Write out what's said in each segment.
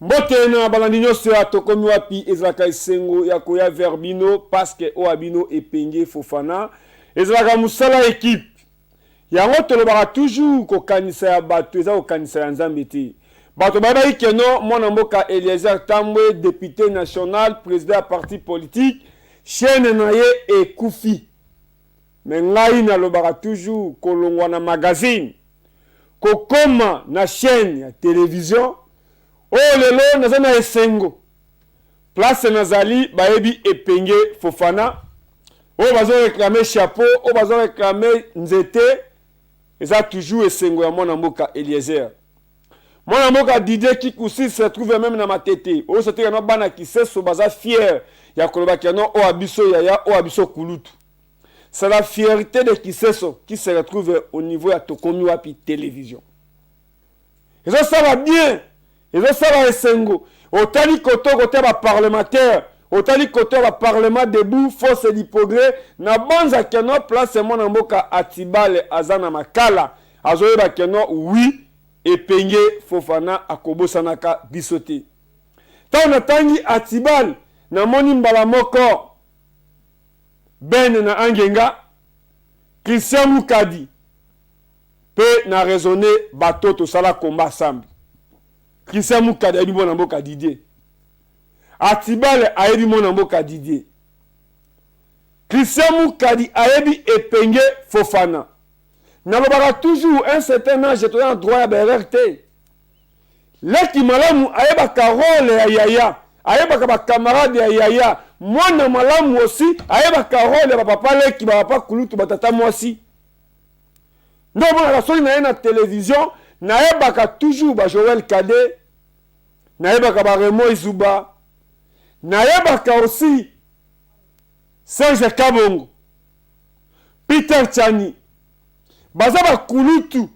Mbote na balandi nyonso ya tokomi wapi ezalaka esengo ya koya verbino parce que o abino epenge Fofana ezalaka musala équipe yango tolobaka toujours kokanisa ya bato eza kokanisa ya Nzambe te bato bayebaki keno mwana mboka Eliezer Tambwe député national président ya parti politique chaîne na ye ekufi me ngai nalobaka toujours kolongwa na magazine kokoma na chaîne ya télévision. Oh lelo naza na esengo place nazali bayebi epenge Fofana o bazo réclamer chapeau o bazo réclamer nzete eza toujours esengo ya mwana mboka Eliezer mwana mboka Didier Kikusi se trouve même na matete o sote kana bana kiseso baza fier ya koloba keno o abiso yaya o abiso kulutu. C'est la fierté de Kiseso qui se retrouve au niveau de Tokomi Wapi télévision. Et ça va bien. Et ça va esengo. Otali koto kote ba parlementaire. Otali koto ba parlement debout force du progrès. Na banza keno place mwana mboka Atibale azana makala. Azoye ba keno oui epenge Fofana akobosanaka bisote. Ta onatangi Atibale na moni mbala moko. Ben na Angenga, Christian Mukadi peut na raisonner bateau to sala combat ensemble. Christian Mukadi a dit bon mboka Didier. Atibale a dit mon mboka Didier. Christian Mukadi a dit epenge Fofana. N'alobara toujours un certain âge to en droit à BRT. Leki malamu ayeba karole ya yaya, ayeba ka ba camarade ya yaya. Mwana malamu aussi ayeba karole ba papa leki ba papa kulutu batata mwasi ndo mwana kasoli na na télévision naeba ka toujours ba Joël Cadet naeba ka ba Remo Izuba naeba ka aussi Serge Kabongo Peter Chani baza ba kulutu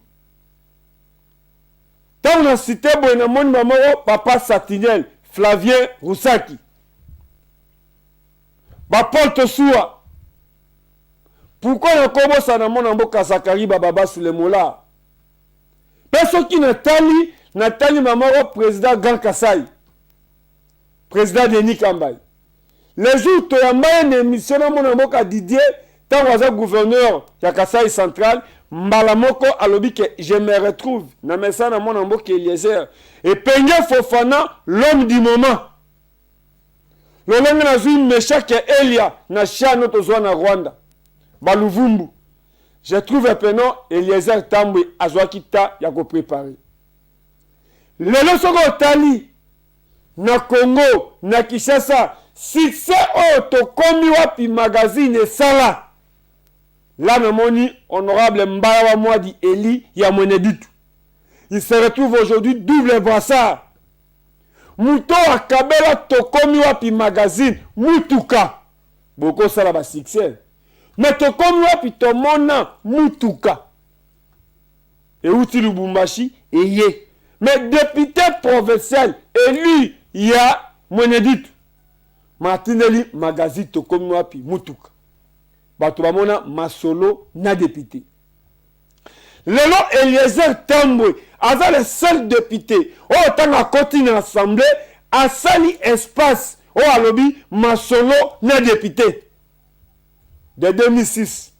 tant na cité boy na moni mamo papa Satinel Flavien Roussaki ba Paul Tosua. Pourquoi on commence à mon mboka Zakari Baba Sulemola? Personne qui Nathalie Mamaro président Grand Kassai. Président Denis Kambay. Les jours où tu as une émission dans mon mboka Didier, tant que gouverneur de Kassai central, Mbalamoko alobi que je me retrouve na mesa na mon mboka Eliezer et Penge Fofana l'homme du moment. Lolenge na zui meshake Elia na chano tozwa na Rwanda. Baluvumbu. Je trouve peno Eliezer Tambwe azwaki ta ya ko préparer. Lelo soko tali na Congo na Kinshasa succès o tokomi wapi magazine sala. Là na moni honorable Mbaya wa Mwadi Eli ya Mweneditu. Il se retrouve aujourd'hui double brassard. Muto akabela tokomi wapi magazine mutuka boko sala ba succès mais tokomi wapi tomona mutuka et uti Lubumbashi eye mais député provincial élu ya Mweneditu Martinelli magazine tokomi wapi mutuka bato bamona masolo na député lelo Eliezer Tambwe aza le seul député o tanga koti na assemblée asali espace o alobi masolo na député de 2006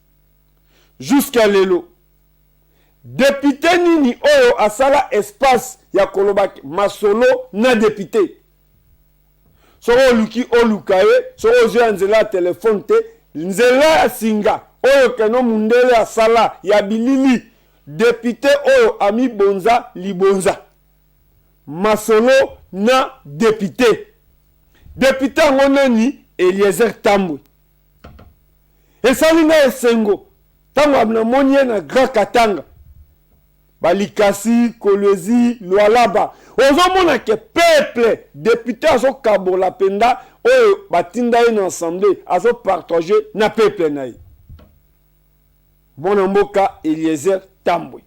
jusqu'à lelo député nini oyo asala espace ya kolobaki masolo na député soko luki olukaye soko zo nzela téléphone te nzela ya singa oyo keno mundele asala ya bilili député oyo ami bonza libonza masolo na député ngonani Eliezer Tambwe esalinga esengo tango abna monie na Grand Katanga balikasi Kolwezi Lualaba ozomona ke peuple député azo kabola penda oyo batinda une assemblée azo partager na peuple na ye mwana mboka Eliezer Tambwe.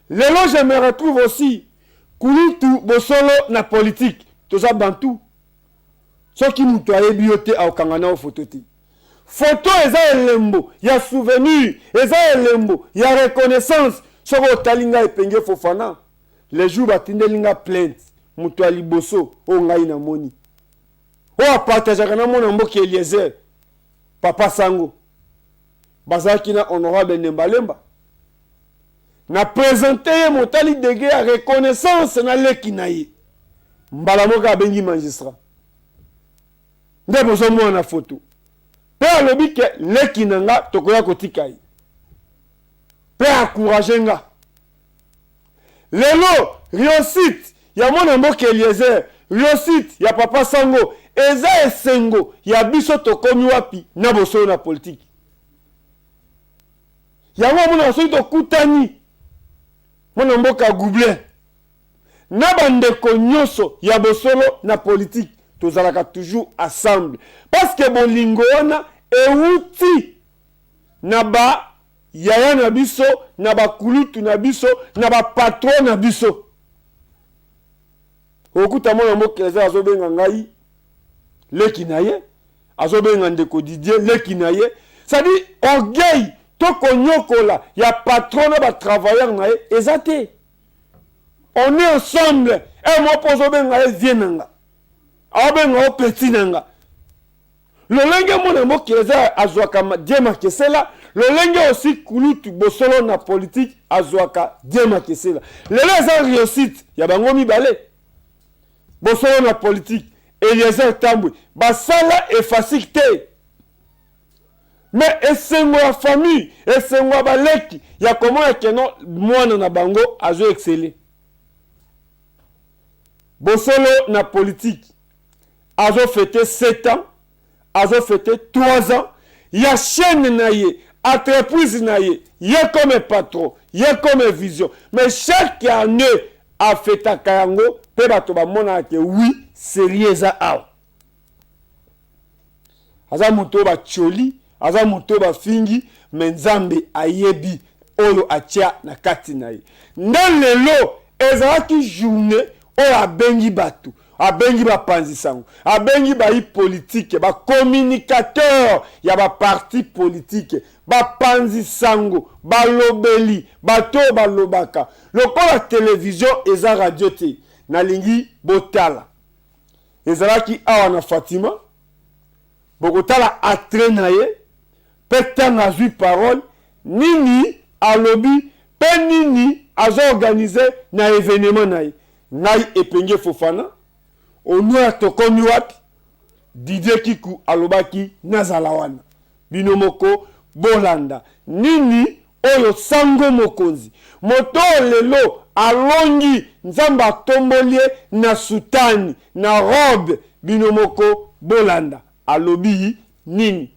Lelo je me retrouve aussi kulutu bosolo na politique toza bantu soki mutu ayebi yo te aokangana o photo te photo eza elembo ya souvenir eza elembo ya reconnaissance soko otalinga epenge Fofana les jours batindelinga plainte moto ya liboso oyo ngai namoni oyo apartageaka na mwana mboka Eliezer papa sango bazalaki na honorable Nembalemba na présente ye motali dege ya reconnaissance na leki na ye mbala moko abengi magistrat nde bozomona na foto mpe alobi ke leki na nga tokoya kotika ye mpe akourage nga lelo réussite ya mwana mboka Eliezer réussite ya papa sango eza esengo ya biso tokomi wapi na bosolo na politique yango mona soki tokutani mwana mboka Goublin na bandeko nyonso ya bosolo na politique tozalaka toujours ensemble parce que bolingo wana euti na ba yaya na biso na bakulutu na biso na bapatron na biso okuta mwana mboka eza azobenga ngai leki na ye azobenga ndeko Didier leki na ye ça dit orgueil to konyokola ya patron na ba travailleur na ye eza te on est ensemble et moi pozo benga ye vie nanga abenga o petit nanga lolenge mwana mboka eza azwaka Diema Kesela lolenge aussi kulutu bosolo na politique azwaka Diema Kesela lelo eza réussite ya bango mibale bosolo na politique Eliezer Tambwe basala efasik te mais esengo ya famille esengo ya baleki ya komona keno mwana na bango azo exceller bosolo na politique azo fêter 7 ans azo fêter 3 ans ya chaîne na ye entreprise na ye comme patron ye comme vision mais chaque année a fêtaka yango pe bato bamona ke oui sérieux eza awa aza moto bacholi aza moto bafingi me nzambe ayebi oyo atia na kati na ye nde lelo ezalaki journée oyo abengi bato abengi bapanzi sango abengi bayi politique bacommunicateur ya baparti politique bapanzi sango balobeli bato balobaka lokola télévision eza radio te nalingi botala ezalaki awa na Fatima bokotala atre na ye pe tanga azwi parole nini alobi pe nini azo organiser na événement na ye ngai Epenge Fofana onua tokomi wapi Didier Kiku alobaki nazala wana bino moko bolanda nini oyo sango mokonzi moto lelo alongi nzamba atombolie na sutani na robe bino moko bolanda alobi nini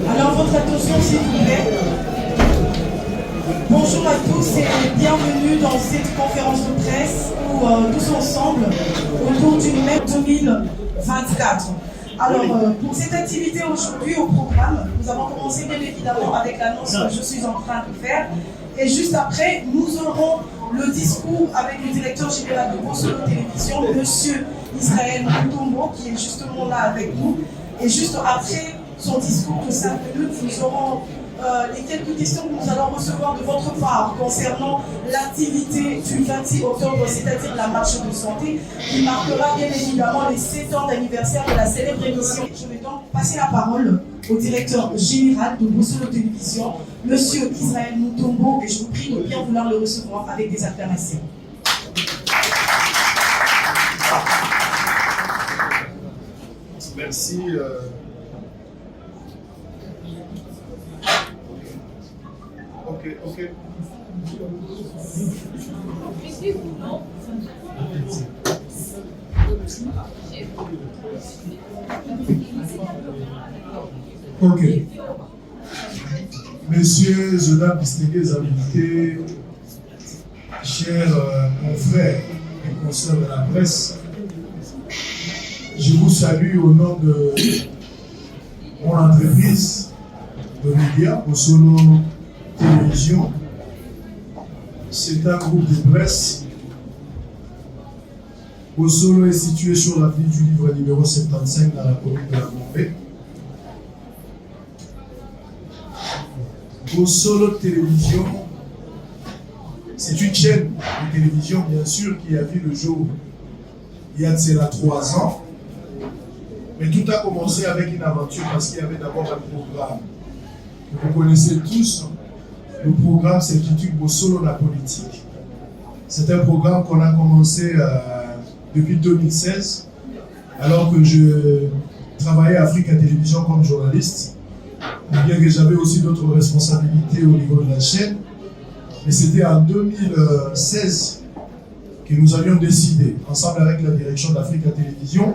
Alors, votre attention, s'il vous plaît. Bonjour à tous et bienvenue dans cette conférence de presse où tous ensemble, autour d'une même 2024. Alors, pour cette activité aujourd'hui au programme, nous avons commencé bien évidemment avec l'annonce que je suis en train de faire. Et juste après, nous aurons le discours avec le directeur général de Bosolo Télévision, monsieur Israël Mutombo, qui est justement là avec nous. Et juste après son discours de 5 minutes, nous aurons les quelques questions que nous allons recevoir de votre part concernant l'activité du 26 octobre, c'est-à-dire la marche de santé, qui marquera bien évidemment les 7 ans d'anniversaire de la célèbre émission. Je vais donc passer la parole au directeur général de Bossolo Télévision, Monsieur Israël Mutombo, et je vous prie de bien vouloir le recevoir avec des acclamations. Merci. Ok. Ok. Messieurs, mesdames, distingués invités, chers confrères et consoeurs de la presse, je vous salue au nom de mon entreprise de médias, Bossolo Télévision. C'est un groupe de presse. Bossolo est situé sur l'avenue du Livre numéro 75 dans la commune de la Gombe. Bossolo Télévision, c'est une chaîne de télévision, bien sûr, qui a vu le jour il y a de cela 3 ans. Mais tout a commencé avec une aventure parce qu'il y avait d'abord un programme. Vous connaissez tous, le programme s'intitule Bossolo la politique. C'est un programme qu'on a commencé depuis 2016, alors que je travaillais à Africa Télévision comme journaliste, bien que j'avais aussi d'autres responsabilités au niveau de la chaîne. Mais c'était en 2016 que nous avions décidé, ensemble avec la direction d'Africa Télévision.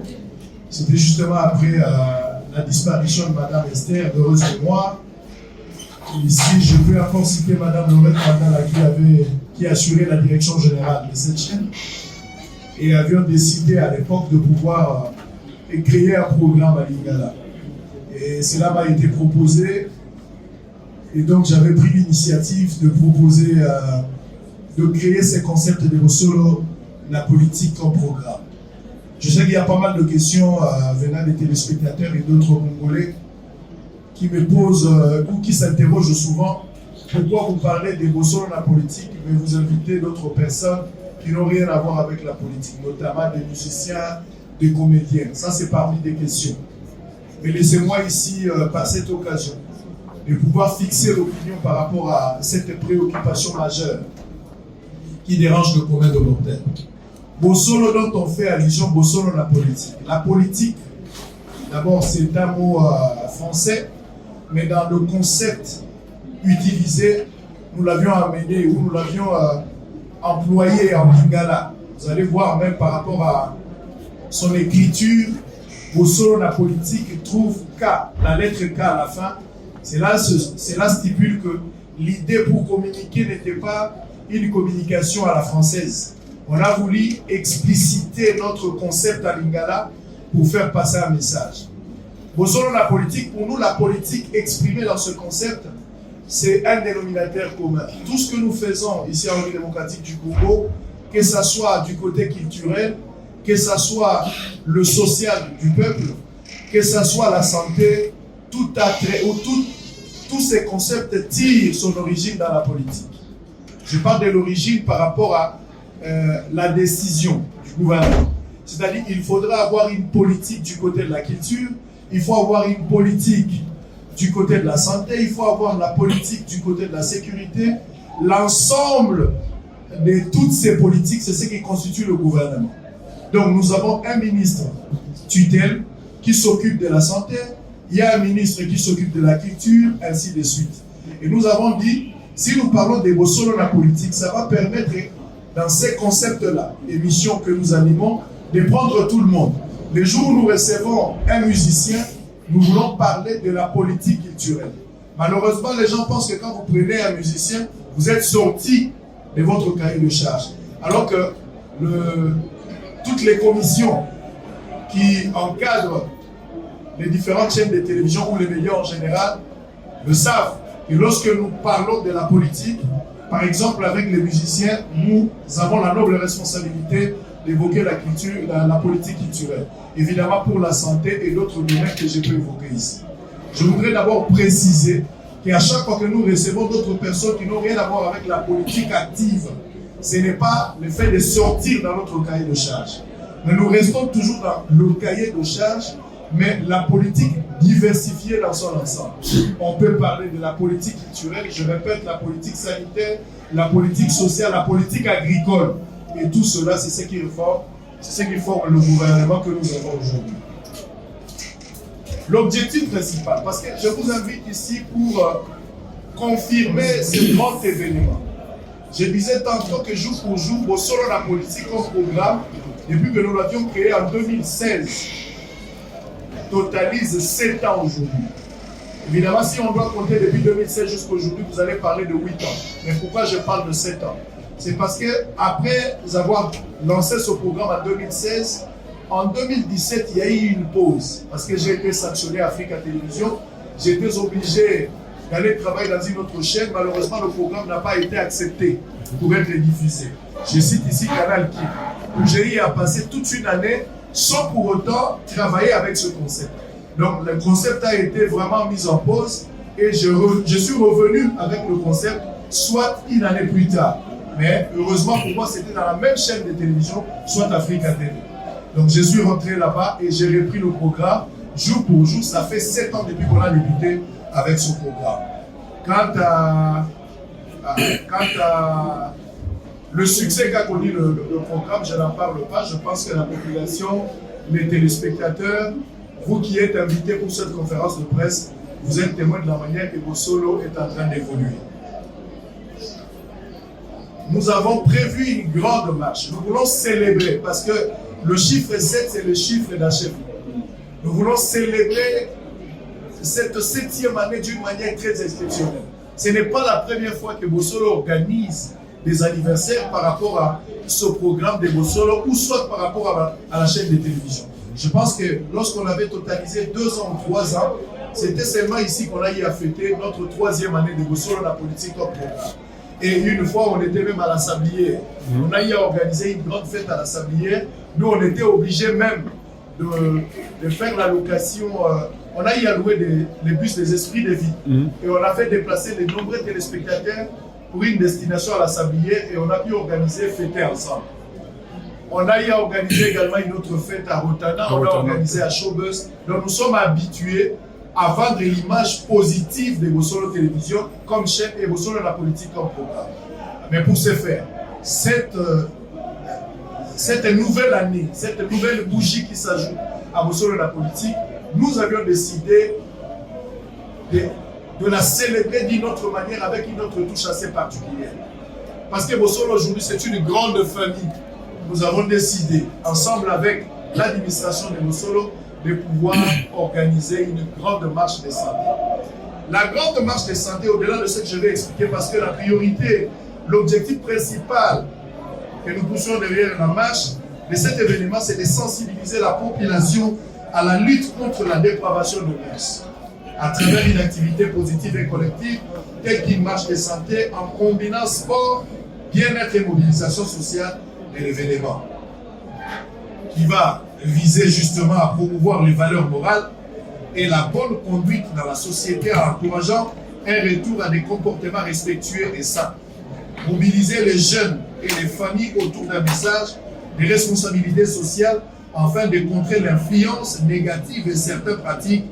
C'était justement après la disparition de Madame Esther, heureuse de moi. Ici, je peux encore citer Madame Lorette Mandala qui assurait la direction générale de cette chaîne. Et avions décidé à l'époque de pouvoir créer un programme à Lingala. Et cela m'a été proposé. Et donc, j'avais pris l'initiative de proposer, de créer ces concepts de Bossolo, la politique comme programme. Je sais qu'il y a pas mal de questions venant des téléspectateurs et d'autres Congolais qui me posent ou qui s'interrogent souvent pourquoi vous parlez de Bossolo la politique, mais vous invitez d'autres personnes qui n'ont rien à voir avec la politique, notamment des musiciens, des comédiens. Ça, c'est parmi des questions. Mais laissez-moi ici, par cette occasion, de pouvoir fixer l'opinion par rapport à cette préoccupation majeure qui dérange le commun de mortels. Bossolo dont on fait allusion, Bossolo la politique. La politique, d'abord c'est un mot français, mais dans le concept utilisé, nous l'avions amené ou nous l'avions employé en lingala. Vous allez voir même par rapport à son écriture, Bossolo la politique trouve K, la lettre K à la fin. Cela stipule que l'idée pour communiquer n'était pas une communication à la française. On a voulu expliciter notre concept à Lingala pour faire passer un message. Bossolo la politique, pour nous, la politique exprimée dans ce concept, c'est un dénominateur commun. Tout ce que nous faisons ici en République démocratique du Congo, que ce soit du côté culturel, que ce soit le social du peuple, que ce soit la santé, tout attrait, ou tous ces concepts tirent son origine dans la politique. Je parle de l'origine par rapport à la décision du gouvernement. C'est-à-dire qu'il faudra avoir une politique du côté de la culture, il faut avoir une politique du côté de la santé, il faut avoir la politique du côté de la sécurité. L'ensemble de toutes ces politiques, c'est ce qui constitue le gouvernement. Donc nous avons un ministre tutelle qui s'occupe de la santé, il y a un ministre qui s'occupe de la culture, ainsi de suite. Et nous avons dit, si nous parlons des Bossolo la politique, ça va permettre, dans ces concepts-là, émissions que nous animons, de prendre tout le monde. Le jour où nous recevons un musicien, nous voulons parler de la politique culturelle. Malheureusement, les gens pensent que quand vous prenez un musicien, vous êtes sorti de votre cahier de charge. Alors que toutes les commissions qui encadrent les différentes chaînes de télévision ou les médias en général le savent. Et lorsque nous parlons de la politique, par exemple avec les musiciens, nous avons la noble responsabilité d'évoquer la culture, la politique culturelle. Évidemment pour la santé et d'autres domaines que je peux évoquer ici. Je voudrais d'abord préciser qu'à chaque fois que nous recevons d'autres personnes qui n'ont rien à voir avec la politique active, ce n'est pas le fait de sortir dans notre cahier de charge. Mais nous restons toujours dans le cahier de charge, mais la politique diversifiée dans son ensemble. On peut parler de la politique culturelle, je répète, la politique sanitaire, la politique sociale, la politique agricole. Et tout cela, c'est ce qui forme le gouvernement que nous avons aujourd'hui. L'objectif principal, parce que je vous invite ici pour confirmer ce grand événement. Je disais tantôt que jour pour jour, Bossolo la politique comme programme, depuis que nous l'avions créé en 2016, totalise 7 ans aujourd'hui. Évidemment, si on doit compter depuis 2016 jusqu'à aujourd'hui, vous allez parler de 8 ans. Mais pourquoi je parle de 7 ans? C'est parce que après avoir lancé ce programme en 2016, en 2017, il y a eu une pause. Parce que j'ai été sanctionné à Africa Télévision. J'étais obligé d'aller travailler dans une autre chaîne. Malheureusement, le programme n'a pas été accepté pour être diffusé. Je cite ici Canal King, où j'ai eu à passer toute une année sans pour autant travailler avec ce concept. Donc le concept a été vraiment mis en pause et je suis revenu avec le concept soit une année plus tard. Mais heureusement pour moi, c'était dans la même chaîne de télévision, soit Africa TV. Donc je suis rentré là-bas et j'ai repris le programme jour pour jour. Ça fait 7 ans depuis qu'on a débuté avec ce programme. Quant à le succès qu'a connu le programme, je n'en parle pas. Je pense que la population, les téléspectateurs, vous qui êtes invités pour cette conférence de presse, vous êtes témoins de la manière que Bossolo est en train d'évoluer. Nous avons prévu une grande marche. Nous voulons célébrer, parce que le chiffre 7, c'est le chiffre d'achèvement. Nous voulons célébrer cette 7e année d'une manière très exceptionnelle. Ce n'est pas la première fois que Bossolo organise des anniversaires par rapport à ce programme de Bossolo ou soit par rapport à la chaîne de télévision. Je pense que lorsqu'on avait totalisé 2 ans ou 3 ans, c'était seulement ici qu'on a eu à fêter notre 3e année de Bossolo, la politique comme programme. Et une fois, on était même à la Sablière. On a eu à organiser une grande fête à la Sablière. Nous, on était obligés même de faire la location. On a eu à louer les bus des esprits de vie. Et on a fait déplacer les nombreux téléspectateurs pour une destination à la Sablière et on a pu organiser fêter ensemble. On a eu à organiser également une autre fête à Rotana, on a organisé à Showbuzz. Donc nous sommes habitués à vendre l'image positive de Bossolo Télévision comme chaîne et Bossolo la politique comme programme. Mais pour ce faire, cette nouvelle année, cette nouvelle bougie qui s'ajoute à Bossolo la politique, nous avions décidé de la célébrer d'une autre manière avec une autre touche assez particulière. Parce que Bossolo aujourd'hui c'est une grande famille. Nous avons décidé, ensemble avec l'administration de Bossolo, de pouvoir organiser une grande marche de santé. La grande marche de santé, au-delà de ce que je vais expliquer, parce que la priorité, l'objectif principal que nous poussons derrière la marche de cet événement, c'est de sensibiliser la population à la lutte contre la dépravation de mœurs, à travers une activité positive et collective, telle qu'une marche de santé en combinant sport, bien-être et mobilisation sociale de l'événement, qui va viser justement à promouvoir les valeurs morales et la bonne conduite dans la société en encourageant un retour à des comportements respectueux et sains. Mobiliser les jeunes et les familles autour d'un message de responsabilité sociale afin de contrer l'influence négative et certaines pratiques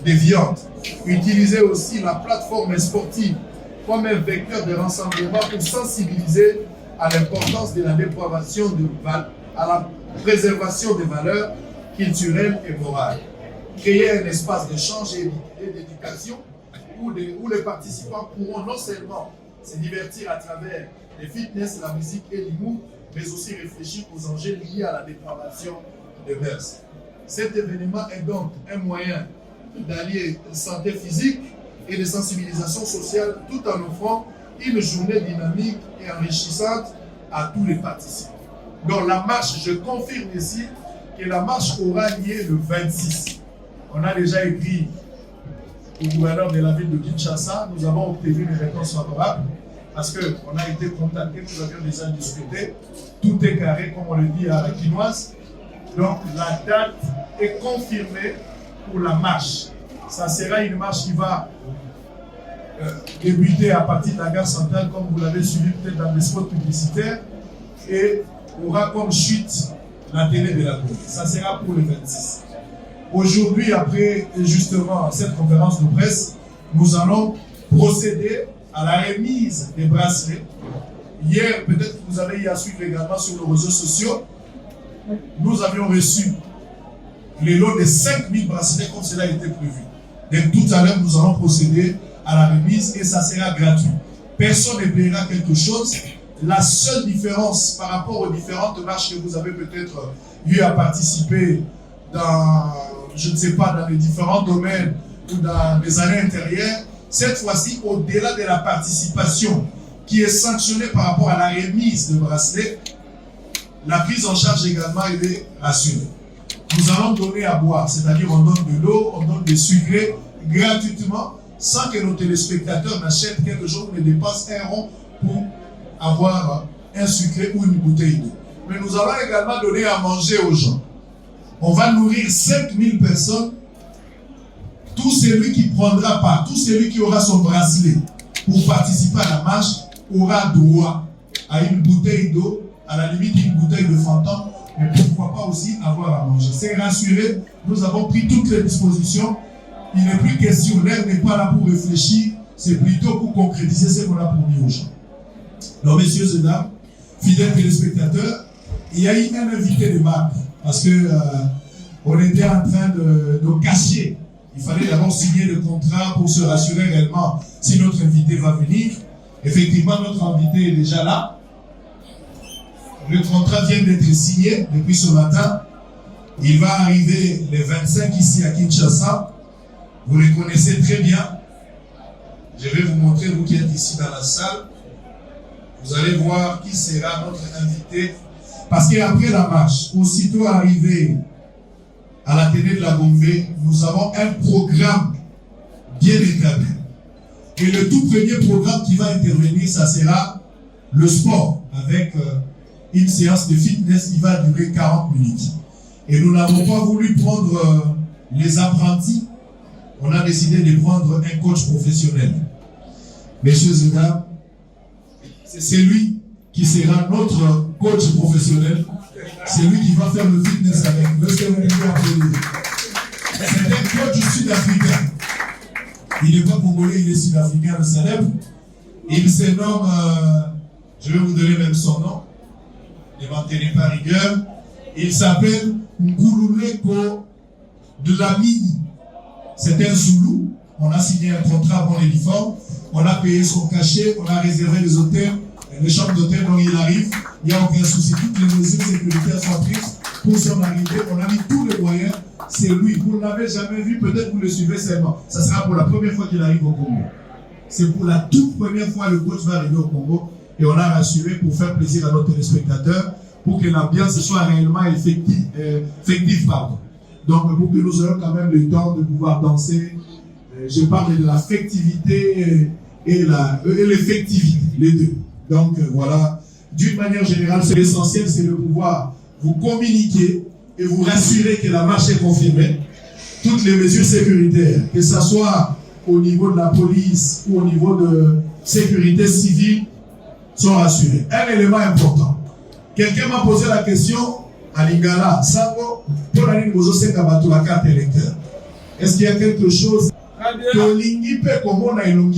déviantes. Utiliser aussi la plateforme sportive comme un vecteur de rassemblement pour sensibiliser à l'importance de la dépravation à la préservation des valeurs culturelles et morales. Créer un espace d'échange et d'éducation où les participants pourront non seulement se divertir à travers le fitness, la musique et l'humour, mais aussi réfléchir aux enjeux liés à la dépravation des mœurs. Cet événement est donc un moyen d'allier santé physique et de sensibilisation sociale tout en offrant une journée dynamique et enrichissante à tous les participants. Donc la marche, je confirme ici que la marche aura lieu le 26. On a déjà écrit au gouverneur de la ville de Kinshasa, nous avons obtenu une réponse favorable parce qu'on a été contacté, nous avions déjà discuté, tout est carré comme on le dit à la quinoise. Donc la date est confirmée pour la marche. Ça sera une marche qui va débuter à partir de la gare centrale, comme vous l'avez suivi peut-être dans les spots publicitaires, et aura comme chute la télé de la Côte. Ça sera pour le 26. Aujourd'hui, après justement cette conférence de presse, nous allons procéder à la remise des bracelets. Hier, peut-être que vous avez eu à suivre également sur les réseaux sociaux, nous avions reçu les lots de 5000 bracelets comme cela a été prévu. Donc tout à l'heure, nous allons procéder à la remise et ça sera gratuit. Personne ne paiera quelque chose. La seule différence par rapport aux différentes marches que vous avez peut-être eu à participer dans, je ne sais pas, dans les différents domaines ou dans les années intérieures, cette fois-ci, au-delà de la participation qui est sanctionnée par rapport à la remise de bracelets, la prise en charge également est rassurée. Nous allons donner à boire, c'est-à-dire on donne de l'eau, on donne des sucrés gratuitement, sans que nos téléspectateurs n'achètent quelque chose ou ne dépensent un rond pour avoir un sucré ou une bouteille d'eau. Mais nous allons également donner à manger aux gens. On va nourrir 5000 personnes. Tout celui qui prendra part, tout celui qui aura son bracelet pour participer à la marche aura droit à une bouteille d'eau, à la limite une bouteille de fantôme, mais pourquoi pas aussi avoir à manger. C'est rassuré, nous avons pris toutes les dispositions. Il n'est plus question, l'air n'est pas là pour réfléchir, c'est plutôt pour concrétiser ce qu'on a promis aux gens. Alors, messieurs et dames, fidèles téléspectateurs, il y a eu un invité de marque, parce que on était en train de cacher. Il fallait d'abord signer le contrat pour se rassurer réellement si notre invité va venir. Effectivement, notre invité est déjà là. Le contrat vient d'être signé depuis ce matin. Il va arriver les 25 ici à Kinshasa. Vous le connaissez très bien. Je vais vous montrer, vous qui êtes ici dans la salle. Vous allez voir qui sera notre invité. Parce qu'après la marche, aussitôt arrivé à la télé de la Gombe, nous avons un programme bien établi. Et le tout premier programme qui va intervenir, ça sera le sport, avec une séance de fitness qui va durer 40 minutes. Et nous n'avons pas voulu prendre les apprentis, on a décidé de prendre un coach professionnel. Messieurs et dames, c'est lui qui sera notre coach professionnel. C'est lui qui va faire le fitness avec nous. C'est un coach sud-africain. Il n'est pas congolais, il est sud-africain, le célèbre. Il se nomme, je vais vous donner même son nom, ne m'en tenez pas rigueur. Il s'appelle Ngululeko de la Mini. C'est un Zoulou. On a signé un contrat pour l'uniforme. On a payé son cachet, on a réservé les hôtels, les chambres d'hôtel dont il arrive. Il n'y a aucun souci. Toutes les mesures sécuritaires sont prises pour son arrivée. On a mis tous les moyens. C'est lui. Vous ne l'avez jamais vu, peut-être vous le suivez seulement. Ça sera pour la première fois qu'il arrive au Congo. C'est pour la toute première fois que le coach va arriver au Congo. Et on a rassuré pour faire plaisir à nos téléspectateurs, pour que l'ambiance soit réellement effective. Donc, pour que nous ayons quand même le temps de pouvoir danser. Je parle de l'affectivité et l'effectivité, les deux. Donc, voilà. D'une manière générale, c'est l'essentiel, c'est de pouvoir vous communiquer et vous rassurer que la marche est confirmée. Toutes les mesures sécuritaires, que ce soit au niveau de la police ou au niveau de sécurité civile, sont rassurées. Un élément important. Quelqu'un m'a posé la question à Lingala, Sango, pour aller à la carte électeur. Est-ce qu'il y a quelque chose que l'Ingi peut comme on a une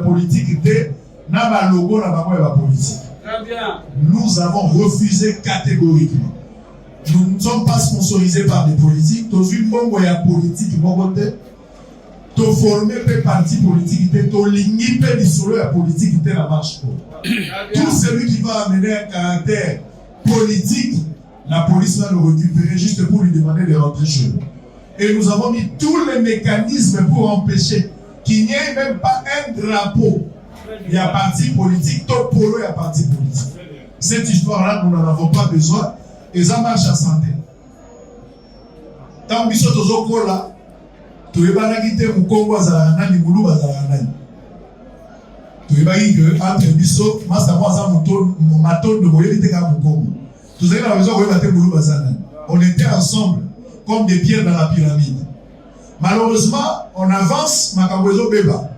politique de n'a logo na politique? Nous avons refusé catégoriquement. Nous ne sommes pas sponsorisés par des politiques. Dans une bonne politique, tu formé des partis politiques, tu lignes la politique de la marche. Tout celui qui va amener un caractère politique, la police va le récupérer juste pour lui demander de rentrer chez nous. Et nous avons mis tous les mécanismes pour empêcher qu'il n'y ait même pas un drapeau. Il y a parti politique, top polo, il y a parti politique. Cette histoire-là, nous n'en avons pas besoin. Et ça marche à santé. Tant que nous sommes là, tu es pas là qui te Mukongo Zaranani, Moulou Zaranani. Tu es pas là que entre Bisso, Massamo Zamuton, Maton de Moyelite Mukongo. Tout ça, il a besoin de battre Moulou Zaranani. On était ensemble, comme des pierres dans la pyramide. Malheureusement, on avance, Makabwezo Beba.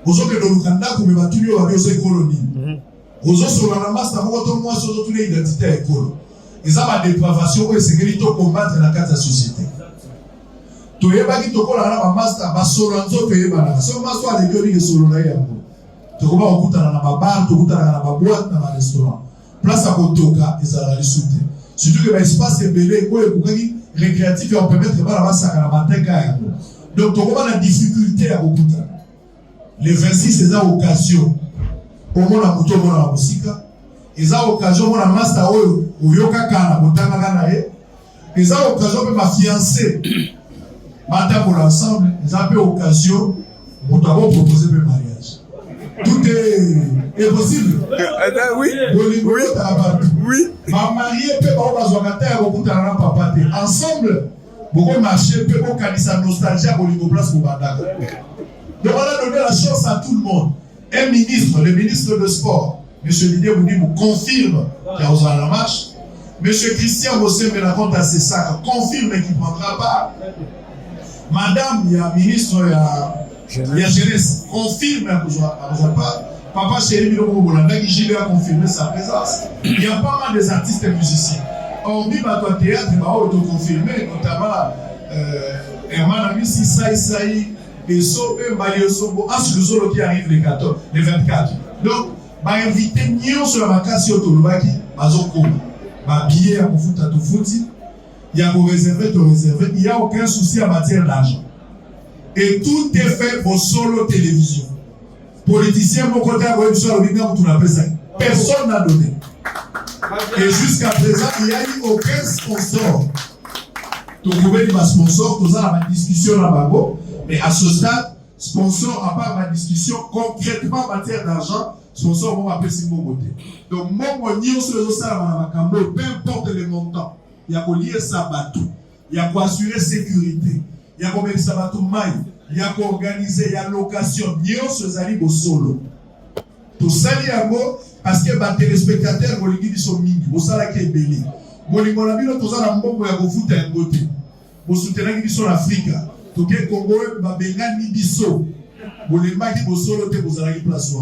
Ozo que dans Lukanda comme battu yo avec ces colonies. Ozo sur la masse na moto moi sur toute l'identité école. Ils ont ma dépravation et sécurité combattre dans la société. Toyeba ki tokola na master ba solo nzo toyeba na. So maso ale bioli ke solo na yango. Tokoba okutana na ba bar, tokutana na ba boîte na ba restaurant. Place à kotoka ezala lisute. Surtout que l'espace est belé ko ekukaki récréatif et on permettre de voir la masse à la mateka. Donc tokoba na difficulté à okutana. Les 26 c'est ça occasion. Au moins la moto mona la musique. Eza occasion mona master oyo oyoka kana botanga kana e. Eza occasion pe ma fiancée. Madame pour l'ensemble, ils ont eu occasion de proposer le mariage. Tout est possible. Oui. Oui. Ma mariée peut pas papa. Ensemble, beaucoup marcher, peut pas sa nostalgie à Bolivie place pour Badaka. Donc on a donné la chance à tout le monde. Un ministre, le ministre de sport, M. Didier Boudi, vous confirme qu'il y a la marche. M. Christian Bossé me raconte à ses sacs, confirme qu'il ne prendra pas. Madame, il y a ministre, il y a jeunesse, confirme pas. Papa chéri, il a confirmé sa présence. Il y a pas mal des artistes et musiciens. On dit à toi théâtre, il va auto-confirmer, notamment Herman Amissi, Saïsaï, et Sobe, Mario Sobo, Asuzolo qui arrive les 24. Donc, ma invité Nyon sur la Makassi Otolobaki, Mazoko, ma billet à mon foot à tout fouti. Il y a vos réserver, il n'y a aucun souci en matière d'argent. Et tout est fait pour solo télévision. Politiciens, mon côté, personne n'a donné. Et jusqu'à présent, il n'y a eu aucun sponsor. Donc, vous pouvez dire sponsor, tout ça, la discussion là-bas. Mais à ce stade, sponsor, à part ma discussion, concrètement en matière d'argent, sponsor, on va appeler si mon côté. Donc, moi, peu importe les montants. Il y a qu'à lier ça bateau, il y a qu'à assurer sécurité, il y a qu'à mettre ça bateau maille, il y a qu'à organiser, il y a location, Nyon se zali au solo. Tout ça, il y a parce que les téléspectateurs, ils sont mingi, ils sont là qui est belé. Ils sont là qui est foot à un côté. Ils sont là qui sont en Afrique. Tout le Congo, ils sont ni biso. Ils sont là qui sont solo, ils sont là qui place.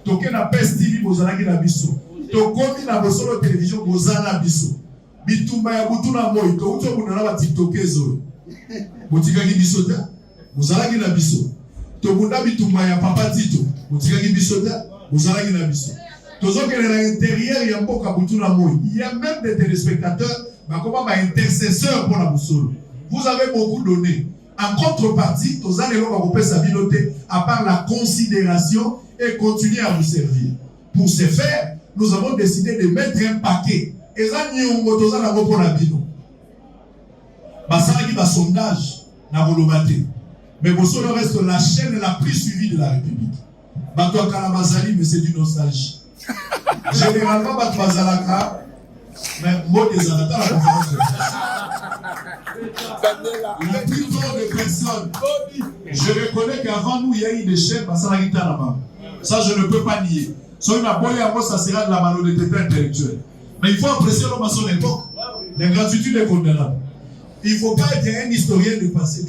Tout le na PES TV, ils sont là qui sont biso. Tout le na solo télévision, ils sont là biso. Bitumba ya butuna moi to uto kuna na tiktokezo botika ki bisota muzala ki na biso to bunda bitumba ya papa tito botika ki bisota muzala ki na biso tozo que à l'intérieur ya mboka butuna moi il y a même des téléspectateurs bah comment ba intercesseurs pour la busolo. Vous avez beaucoup donné en contrepartie tozo les gens va sa biloté à part la considération et continuer à vous servir. Pour ce faire, nous avons décidé de mettre un paquet. Et ça, nous avons besoin de pour la vie. Ça a un sondage dans Volomate. Mais Bossolo reste la chaîne la plus suivie de la République. Bato Kalamazali, mais c'est du nostalgie. Généralement, Bato Bazalaka, mais moi, des Anata, la conférence de presse. Le plus tôt de personnes. Je reconnais qu'avant nous, il y a eu des chaînes, ça a été là-bas. Ça, je ne peux pas nier. Soit une aboye à moi, ça sera de la malhonnêteté intellectuelle. Mais il faut apprécier l'homme à son époque. L'ingratitude est condamnable. Il ne faut pas être un historien du passé.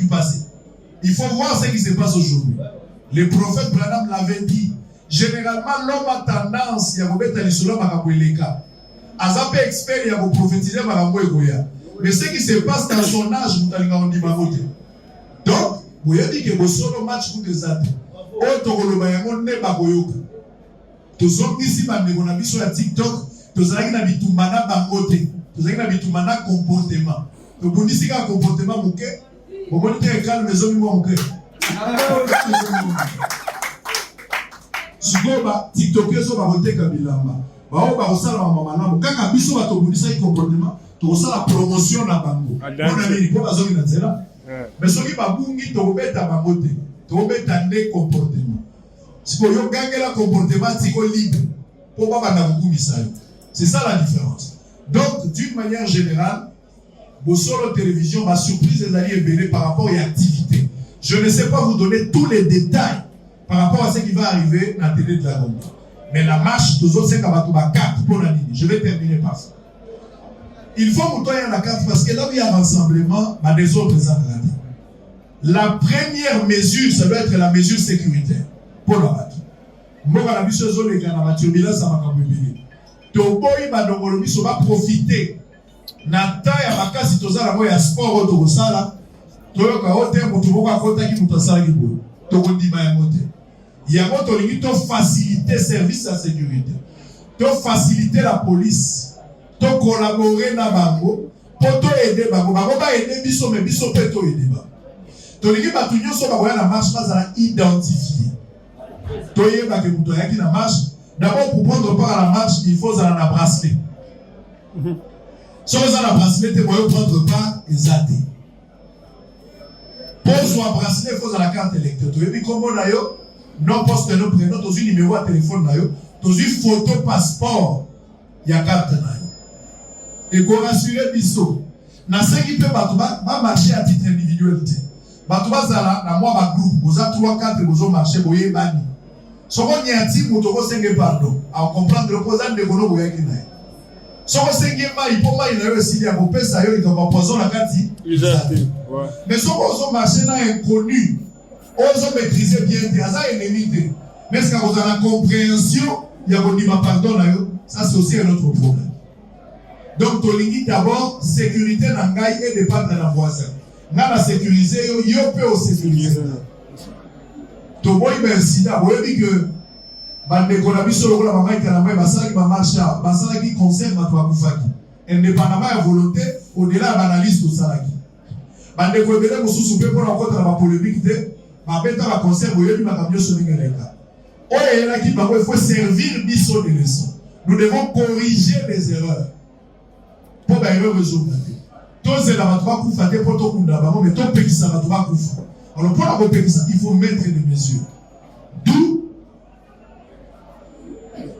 Il faut voir ce qui se passe aujourd'hui. Le prophète Branham l'avait dit. Généralement, l'homme a tendance, il y a beaucoup de l'islam à Kakweleka. Azapé expert, il y a beaucoup prophétisé à Kakweleka. Mais ce qui se passe dans son âge, vous allez en dire. Donc, vous avez dit que vous avez un match pour des athées. Autre que le Bayangon n'est pas Goyoka. Tous hommes ici, on a vu sur la TikTok. Tous avez na bitumana bangote, tous avez na bitumana comportement. Donc on dit si un comportement mouké, on peut dire calme mais zomi mouké. Sugoba TikToker so ba voter kabilamba. Ba o ba osala mama na kaka biso ba to bundisa i comportement, to osala promotion na bango. On a mis pour bazomi na zela. Mais soki ba bungi to beta bangote, to beta ne comportement. Si ko yo gangela comportement tiko libre. Pour pas ba na ngumisa. C'est ça la différence. Donc, d'une manière générale, Bossolo Télévision, ma surprise est d'aller éveiller par rapport à l'activité. Je ne sais pas vous donner tous les détails par rapport à ce qui va arriver dans la télé de la Ronde. Mais la marche, tous autres, c'est comme ma carte pour la ligne. Je vais terminer par ça. Il faut monter la carte parce que là où il y a un rassemblement, bah, des autres les agradés. La première mesure, ça doit être la mesure sécuritaire. pour la bateau. Mboka na biso zo les gars na turbulence à makambibili. To boy badongolo biso va profiter. Na ta ya makasi tozala mo ya sport to sala. Toyoka hote mutu moko akota ki mutu asala ki boy. To kondima ya mote. Ya moto lingi to faciliter service à sécurité. To faciliter la police. To collaborer na bango. Pour to aider bango. Bango ba aider biso mais biso pe to aider bango. To lingi batu nyonso ba na marche bazala identifier. Toyeba que mutu yaki na marche. D'abord pour prendre part à la marche, il faut aller na bracelet. Si vous avez un bracelet, vous pouvez prendre part exact. Pour son bracelet, il faut avoir la carte électeur. Tu as comment d'ailleurs, non poste non prénom, tu as un numéro de téléphone d'ailleurs, tu as une photo passeport, il y a carte d'ailleurs. Et pour rassurer biso, na ce qui peut pas marcher à titre individuel. Batouba zala na moi ma groupe, vous avez 3-4 vous marché, vous avez bani. Si vous avez un type, vous avez pardon. À comprendre le posant de Gono, vous avez un si vous avez il faut pas y aussi à couper ça, il doit poser la carte. Mais si vous avez marché dans inconnu, vous avez maîtrisé bien, vous avez ennemi. Mais est-ce que vous avez la compréhension, il y a un pardon, ça c'est aussi un autre problème. Donc, tu d'abord, sécurité dans le et dépendre de la voisin. Dans la sécuriser, il peut aussi sécuriser. Tu vois, merci d'avoir dit que bandeko na biso lokola mama ikanama basala ki marcha basala ki concert bato bakufaki indépendamment ya volonté au-delà de l'analyse to salaki bandeko ebele mosusu pe pona kota na polémique te babeta ba concert boyebi makamyo so ningeleka oyo elaki bango il faut servir biso de leçon. Nous devons corriger les erreurs pour ba erreur résoudre tous la bato bakufa te poto kunda bango mais to pekisa bato bakufa. Alors pour la repérer il faut mettre des mesures. D'où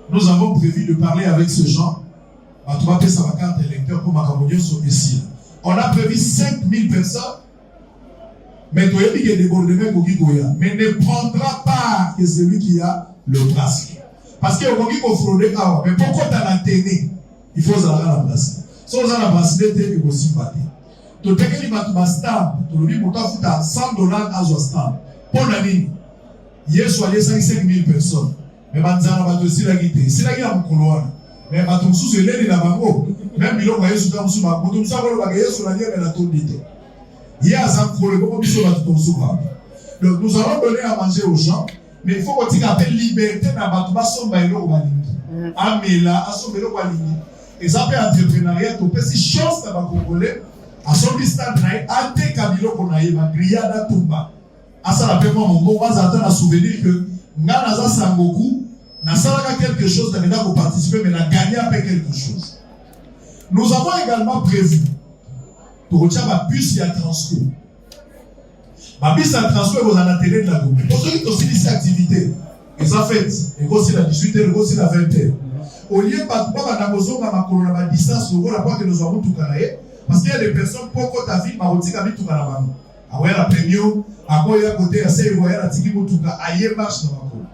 nous avons prévu de parler avec ce genre. On a prévu 5000 personnes. Mais tu as dit qu'il y a des débordements mais ne prendra pas que celui qui a le bracelet. Parce que il faut frauder. Mais pourquoi tu as l'antenne? Il faut avoir la bracelet. Si vous avez la bracelet, tu peux aussi battre. Tu as dit que tu as un stamp. Tu as dit que tu as $100 à un stamp. Pour l'année, hier, soir, il y a 5000 personnes. Mais banzana bato sila gite sila gina mukoloana mais bato mususu eleli na bango même biloko ya Yesu tamusu ba bato mususu akolo ba Yesu na lié na tondite il y a ça pour le bon biso bato mususu ba. Donc nous allons donner à manger aux gens mais il faut qu'on dise appelle liberté na bato ba somba eloko balingi amela asomba eloko balingi et ça peut entrepreneuriat to pesi chance na ba congolais à son stade na ate kabilo kona yeba grillada tumba asa la paiement mon bon va attendre à souvenir que Ngana za sangoku na salaka quelque chose de pour participer mais na gagné après quelque chose. Nous avons également prévu pour retirer ma bus et à transfert. Ma bus à transfert vous en atelier de la Gombe. Pour ceux qui ont aussi cette activité, ils ont fait, et aussi la 18h, et aussi la 20h. Au lieu de pas ma distance, nous avons que nous avons tout canaillé, parce qu'il y a des personnes pour que ta vie m'a retiré à tout canaillé. Ah ouais, la première, à quoi il y a côté, à ces voyants, à Tiki Moutuka, ailleurs marche dans ma cour.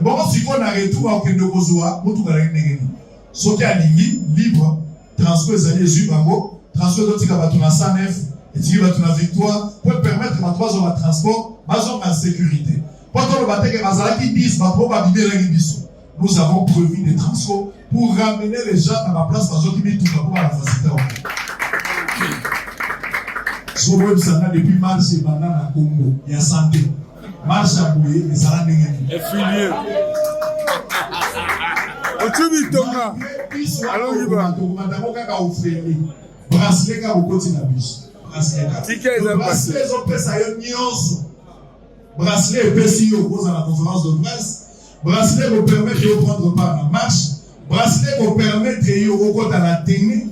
Bon, si on a retour à Okendo Kozoa, Moutuka la Négeni. Ce qui a libre, transfert les alliés Zubango, transfert d'autres Kabatuna 109, et Tiki Batuna Victoire, pour permettre à 3 hommes de transport, basons en sécurité. Pendant le bataille, Mazalaki 10, ma propre Bibé Régibiso. Nous avons prévu des transports pour ramener les gens à ma place, parce qu'ils tout pour la facilité. So web sana depuis mars et maintenant à Congo, il y a santé. Marche à Boué, mais ça n'a rien. Affilié. Otubi Tonga. Alors il va. Bracelet ka okoti na bus. Bracelet. Bracelet ont fait ça nyonso. Bracelet pesi yo pose à la conférence de presse. Bracelet vous permet de prendre part à la marche. Bracelet vous permet de yo okota à la télé.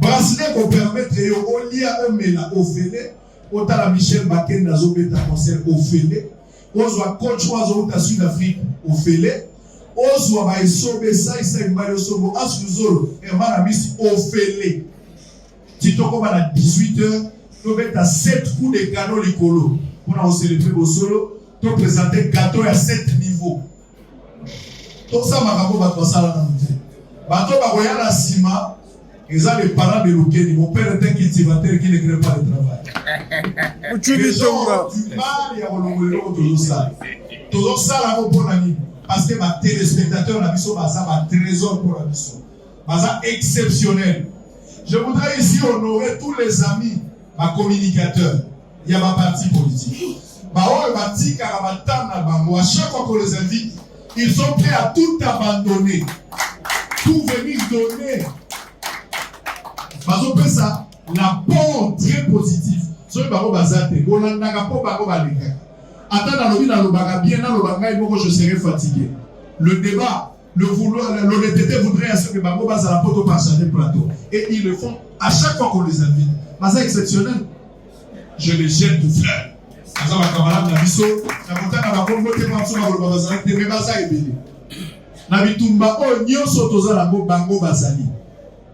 Bracelet pour permettre au lia omela ofele otala Michel Bakenda zobeta concert ofele ozwa coach wazo uta Sud-Afrique ofele ozwa ba isobe sai mbalo sobo asuzolo hermana misi ofele titoko bana 18h to beta 7 coups de canon likolo pour célébrer au solo to présenter gâteau à 7 niveaux tout ça makabo ba tosala na mute bato ba koyala sima. Ils ont les parents de Lukeni. Mon père est un cultivateur qui ne crée pas le travail. Les gens ont du mal à renouveler autour de ça. Tout ça, là, pour l'année. Parce que ma téléspectateur, la mission, un trésor pour la mission. C'est exceptionnel. Je voudrais ici honorer tous les amis, ma communicateurs. Il y a ma parti politique. À chaque fois qu'on les invite, ils sont prêts à tout abandonner. Pour venir donner. Parce que ça, l'apport très positif. Ce que vous avez je serai fatigué. Le débat, l'honnêteté voudrait assurer que Bango Baza la poto partager le plateau. Et ils le font à chaque fois qu'on les invite. C'est exceptionnel. Je les jette tout frère.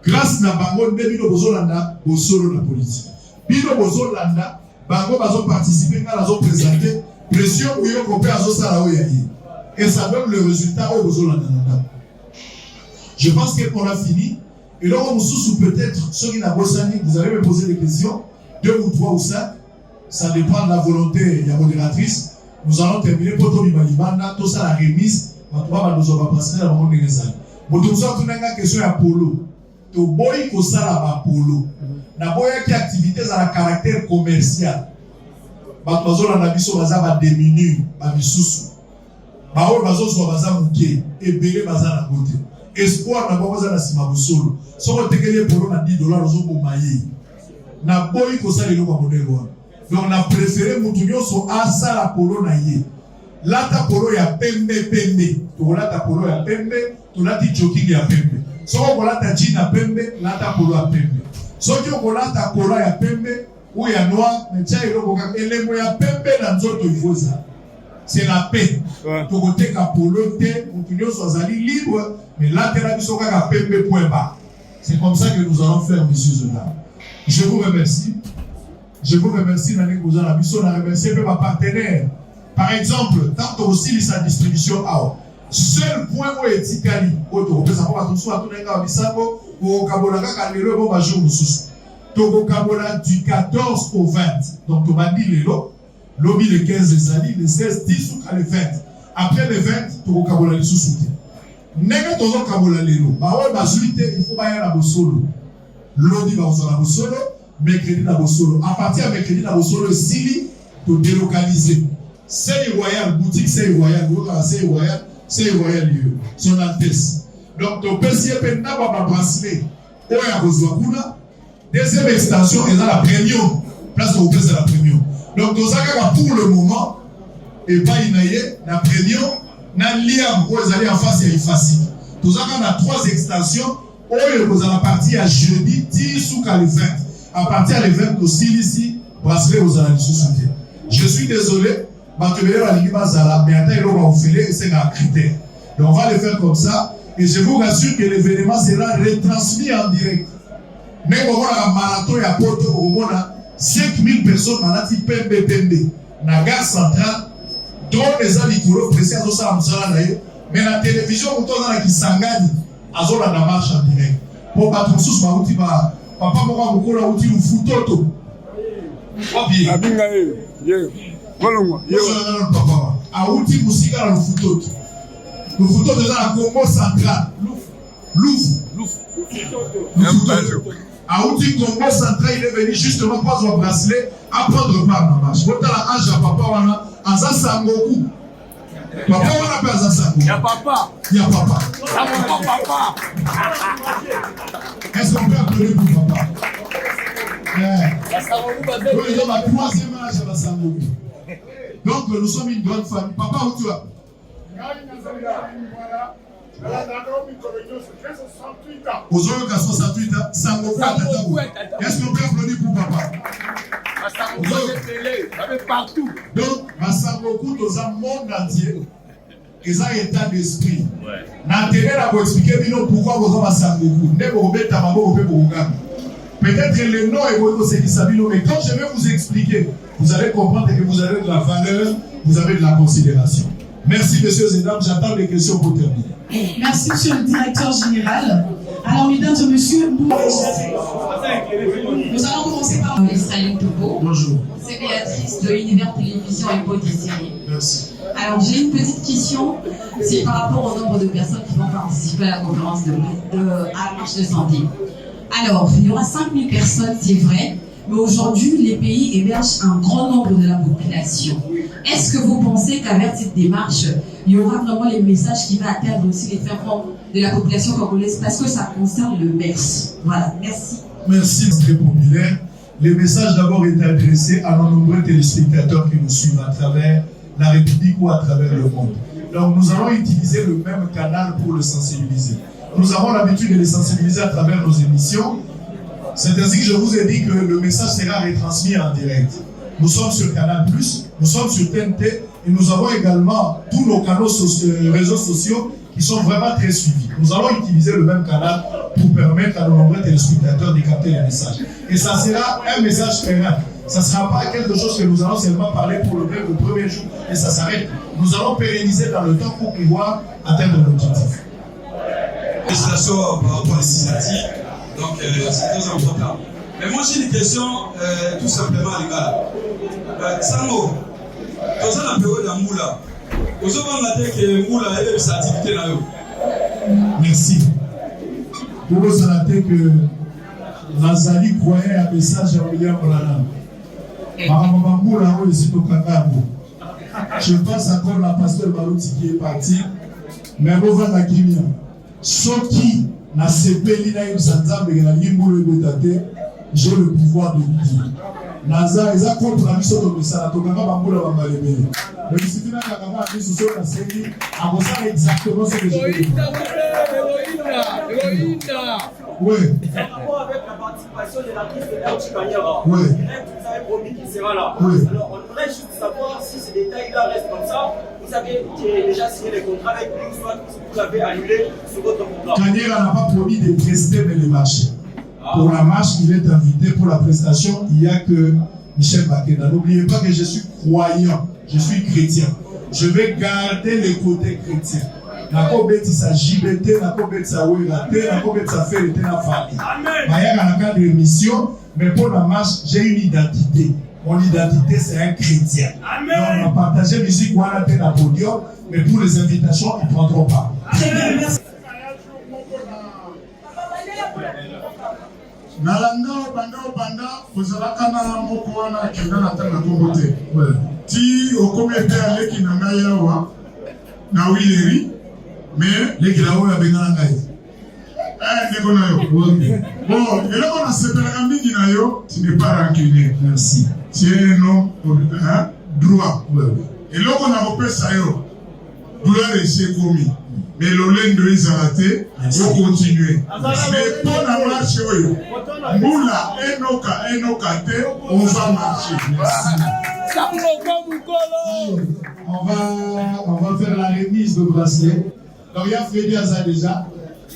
Grâce à Bango, Bino Bozolanda, Bosolo la politique. Bino Bozolanda, Bango Bazo participer à la zone présentée, pression où il y a compris à Zosalaoyaï. Et ça donne le résultat au Bozolanda. Je pense qu'on a fini. Et là, on sous peut-être ceux qui n'ont pas bossani, vous allez me poser des questions, 2 ou 3 ou 5. Ça dépend de la volonté de la modératrice. Nous allons terminer pour Tobi Balibanda, tout ça la remise. Nous allons passer à la monde des années. Mais tout ça, tout une question à Polo. To boy ko sala Polo. Na boya qui activité à la caractère commercial. Bazola na biso baza ba diminuer ba bisusu. Ba o bazozo baza muke et belé baza na côté. Espoir na baza na sima bosolo. Soko tekele Polo na $10 ozo bomaye. Na boy ko sala lo ba modelo. Donc on a préféré mutunyo so asala Polo na ye. Lata Polo ya pembe. To lata Polo ya pembe, to lati jogging ya pembe. So kolata jean ya pembe, lata Polo ya pembe. So kolata Polo ya pembe ou ya noir, mais tiens iloko ka elemo ya pembe na nzoto ifoza. C'est la paix. To côté ka Polo te, mutunyo so azali libre, mais lata la biso ka pembe point bas. C'est comme ça que nous allons faire, messieurs et dames. Je vous remercie. Je vous remercie, Nani Gouza, la mission, on a remercié mes partenaires. Par exemple, tant aussi sa distribution, seul point où est Tikali, où tu peux savoir tout ça, tout le monde a Bissabo, où au Kabolaka, quand les lots vont jouer au sous. Togo Kabola du 14 au 20. Donc, tu m'as dit les lots, lobby le 15 des années, le 16, 10 ou le 20. Après le 20, Togo Kabola les sous-soutiens. N'est-ce Togo Kabola les lots. Bah ouais, bah, il faut pas y aller à Bossolo. Lodi, bah, on à Bossolo. Mercredi na Bossolo. À partir de mercredi na Bossolo, Sili, pour délocaliser. C'est royal, boutique c'est royal, c'est royal lieu. Son Altesse. Donc, ton PCP n'a pas bracelet. Oya Bozwakuna. Deuxième extension, est dans la premium. Place au c'est la premium. Donc, dans ça, pour le moment, et pas inaye, la premium, na liam, où ils allaient en face, c'est facile. Dans ça, on a 3 extensions. Oya vous allez partir à jeudi, 10 ou 20. À partir de 20 aussi ici, bracelet aux analyses. Je suis désolé, mais c'est un critère. Donc on va le faire comme ça, et je vous rassure que l'événement sera retransmis en direct. Mais on a un marathon et à Porto, on a 5000 personnes malades pembe. La gare centrale, dont les alicouros précis à Zosa mais la télévision, on a qui s'engage à Zola la marche en direct. Pour battre sous ma outil, papa moko mukola uti lufutoto. Wapi? Abinga ye. Kolongo. Ye papa. A uti musika na lufutoto. Lufutoto est dans la Congo central. Louf. A uti Congo central, il est venu justement pour son bracelet à prendre part dans la marche. Quand la âge à papa wana aza sangoku. Papa wana pe aza sangoku. Ya papa. Papa. Est-ce qu'on peut applaudir pour papa? Oui, il y a ma 3e âge à la Sangoku. Donc, nous sommes une grande famille. Papa, où tu vas? Aujourd'hui, à 68 ans, Sangoku à Tataou. Est-ce qu'on peut applaudir pour papa? Partout. Donc, à Sangoku, dans un monde entier, ils ont un état d'esprit. N'intérêt pour expliquer pourquoi vous avez Sangoku. Peut-être le nom est votre Sekisabino, mais quand je vais vous expliquer, vous allez comprendre que vous avez de la valeur, vous avez de la considération. Merci, messieurs et dames. J'attends les questions pour terminer. Merci, monsieur le directeur général. Alors, mesdames et messieurs, nous allons commencer par Saline Topo. Bonjour. C'est Béatrice de l'Univers Télévision et Poésie Série. Merci. Alors j'ai une petite question, c'est par rapport au nombre de personnes qui vont participer à la conférence à la marche de santé. Alors, il y aura 5000 personnes, c'est vrai, mais aujourd'hui, les pays hébergent un grand nombre de la population. Est-ce que vous pensez qu'avec cette démarche, il y aura vraiment les messages qui vont atteindre aussi les ferments de la population congolaise parce que ça concerne le MERS? Voilà, merci. Merci, c'est très populaire. Le message d'abord est adressé à nos nombreux téléspectateurs qui nous suivent à travers la République ou à travers le monde. Donc nous allons utiliser le même canal pour le sensibiliser. Nous avons l'habitude de les sensibiliser à travers nos émissions. C'est ainsi que je vous ai dit que le message sera retransmis en direct. Nous sommes sur Canal+, nous sommes sur TNT et nous avons également tous nos canaux réseaux sociaux qui sont vraiment très suivis. Nous allons utiliser le même canal pour permettre à nos nombreux téléspectateurs de capter les messages. Et ça sera un message pérenne. Ça ne sera pas quelque chose que nous allons seulement parler pour le premier jour et ça s'arrête. Nous allons pérenniser dans le temps pour pouvoir atteindre l'objectif. Félicitations par rapport à l'initiative, donc c'est très important. Mais moi j'ai une question tout simplement les gars. Sango, dans la période d'Amoula, vous avez dit que Moula est sa activité là. Merci. Pour vous dire que Nazali croyait un message à William Branham. Je pense encore la pasteur Malouti qui est parti, mais vous voyez la Kimia. Ceux qui n'a sepeli na yimsanzambe na limbulu betate, j'ai le pouvoir de lui dire. Naza eza contre la mission de Messala, tokanga bambula bambalebele. Mais si tu n'as pas capable de se faire la série, à vous faire exactement ce que je veux dire. Oui. Par rapport avec la participation de l'artiste Erchi Kanyara, oui. Vous avez promis qu'il sera là. Oui. Alors on voudrait juste savoir si ces détails-là restent comme ça. Vous avez déjà signé les contrats avec lui, soit vous l'avez annulé sur votre contrat. Kanyara n'a pas promis de prester mais de marcher. Pour la marche, il est invité. Pour la prestation, il n'y a que Michel Bakeda. N'oubliez pas que je suis croyant, je suis chrétien. Je vais garder le côté chrétien. Nako beti sa JBT, nako beti sa Ouirate, nako beti sa Ferité na Fali. Maya na cadre de mission, mais pour la marche, j'ai une identité. Mon identité, c'est un chrétien. Donc, on va partager musique ou à la podium, mais pour les invitations, ils ne prendront pas. Très bien, merci. Nalanda banda kozalaka na moko wana kenda na tanga kombo te. Ti okomete aleki na ngai awa na wileri mais leki la oya bengana ngai. Ndeko na yo. Bon, eloko na sepelaka mingi na yo, tu n'es pas rancunier. Merci. Tu es un homme droit. Eloko na kopesa yo, gloire esi ekomi. Mais l'olendo ezala te, on continue. Mais pour la marche, Moula, enoka te, on va marcher. On va faire la remise de bracelet. Donc il y a Freddy Aza déjà,